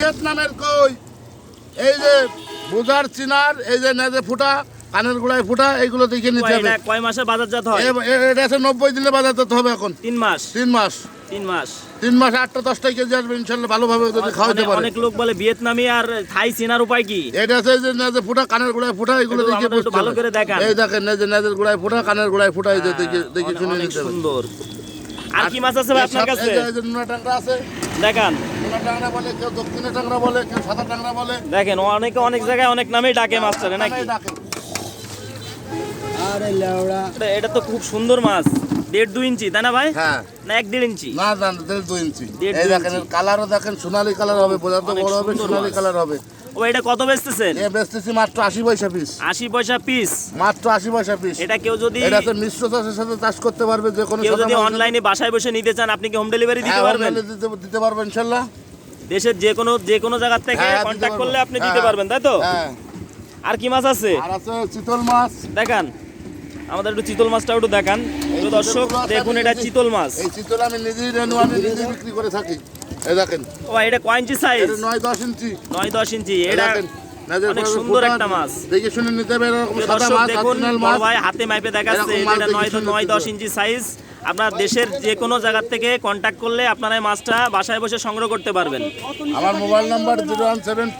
ভিয়েতনামের কই, এই যে বুজার চিনার, এই যে নেজে ফুটা, কানের গোড়ায় ফুটা, এইগুলো দেখে নিতে হবে। এটা কয় মাসে বাজারজাত হয়? এটা আছে 90 দিনে বাজারজাত হবে এখন। 3 মাস। 3 মাস। 3 মাস। 3 মাসে 8টা 10টা কেজি আসবে ইনশাআল্লাহ, ভালোভাবে যদি খাওয়াতে পারে। অনেক লোক বলে ভিয়েতনামি আর থাই চেনার উপায় কি? এটা আছে যে নেজে ফুটা, কানের গোড়ায় ফুটা, এগুলো দেখে আমাদের একটু ভালো করে দেখান। এই দেখেন নেজের গোড়ায় ফুটা, কানের গোড়ায় ফুটা, এই যে দেখে শুনে অনেক নিতে হবে। সুন্দর। আর কি মাছ আছে ভাই আপনার কাছে? এই যে নোনা ট্যাংরা আছে, দেখান। নোনা ট্যাংরা বলে, কেউ দক্ষিণে ট্যাংরা বলে, কেউ সাদা ট্যাংরা বলে। দেখেন অনেকে অনেক জায়গায় অনেক নামেই ডাকে মাছটারে নাকি? ডাকে। এটা তো খুব সুন্দর মাছ। 1.5-2 ইঞ্চি তাই না ভাই? হ্যাঁ। না 1-1.5 ইঞ্চি? না 1.5-2 ইঞ্চি। 1.5-2 এই দেখেন ইঞ্চি। কালারও দেখেন, সোনালী কালার হবে, বোঝা তো অনেক বড় হবে, সুন্দর সোনালী মাছ। কালার হবে। ও এটা কত বেচতেছেন? এ বেচতেছি মাত্র 80 পয়সা পিস। 80 পয়সা পিস। মাত্র 80 পয়সা পিস। এটা কেউ যদি এটা তো মিশ্র চাষের সাথে চাষ করতে পারবে, যে কোনো কেউ সাদা যদি মাছ। অনলাইনে বাসায় বসে নিতে চান আপনি কি হোম ডেলিভারি দিতে হ্যাঁ, পারবেন? দিতে পারবেন ইনশাআল্লাহ। দেশের যে কোনো জায়গা থেকে হ্যাঁ, দিতে কন্টাক্ট পারবো। করলে আপনি দিতে হ্যাঁ, পারবেন তাই তো? হ্যাঁ। আর কি মাছ আছে? আর আছে চিতল মাছ। দেখান আমাদের একটু চিতল মাছটা একটু দেখান। প্রিয় দর্শক দেখুন এটা চিতল মাছ। এই চিতল আমি নিজেই রেনু, আমি নিজেই বিক্রি করে থাকি। এই দেখেন ও এটা কয় ইঞ্চি সাইজ? এটা 9-10 ইঞ্চি। 9-10 ইঞ্চি। এই এটা দেখেন, নাজের অনেক গোড়ায় সুন্দর ফুটা, একটা মাছ। দেখে শুনে নিতে হবে। এরকম প্রিয় সাদা দর্শক মাছ, দেখুন অরিজিনাল বড় মাছ। ভাই হাতে মাইপে দেখাচ্ছে এরকম মাছ এটা দেখে শুনে 9-10 নিতে ইঞ্চি সাইজ। আপনার দেশের যে কোনো জায়গা থেকে কন্টাক্ট করলে আপনারা এই মাছটা বাসায় বসে সংগ্রহ করতে পারবেন। আমার মোবাইল নাম্বার 01721